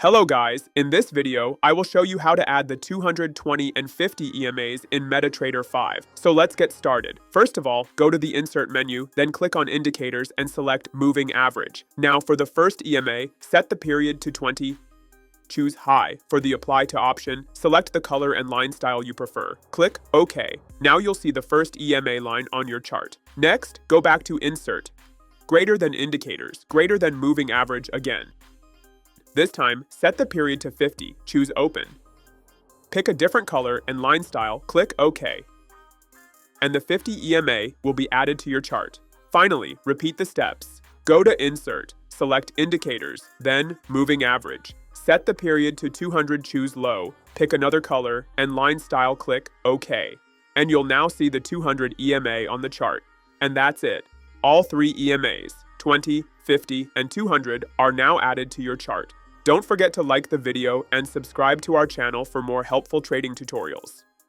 Hello guys, in this video, I will show you how to add the 220 and 50 EMAs in MetaTrader 5. So let's get started. First of all, go to the Insert menu, then click on Indicators and select Moving Average. Now for the first EMA, set the period to 20. Choose High. For the Apply to option, select the color and line style you prefer. Click OK. Now you'll see the first EMA line on your chart. Next, go back to Insert. Greater than Indicators, greater than Moving Average again. This time, set the period to 50, choose Open. Pick a different color and line style, click OK. And the 50 EMA will be added to your chart. Finally, repeat the steps. Go to Insert, select Indicators, then Moving Average. Set the period to 200, choose Low, pick another color, and line style, click OK. And you'll now see the 200 EMA on the chart. And that's it. All three EMAs, 20, 50, and 200, are now added to your chart. Don't forget to like the video and subscribe to our channel for more helpful trading tutorials.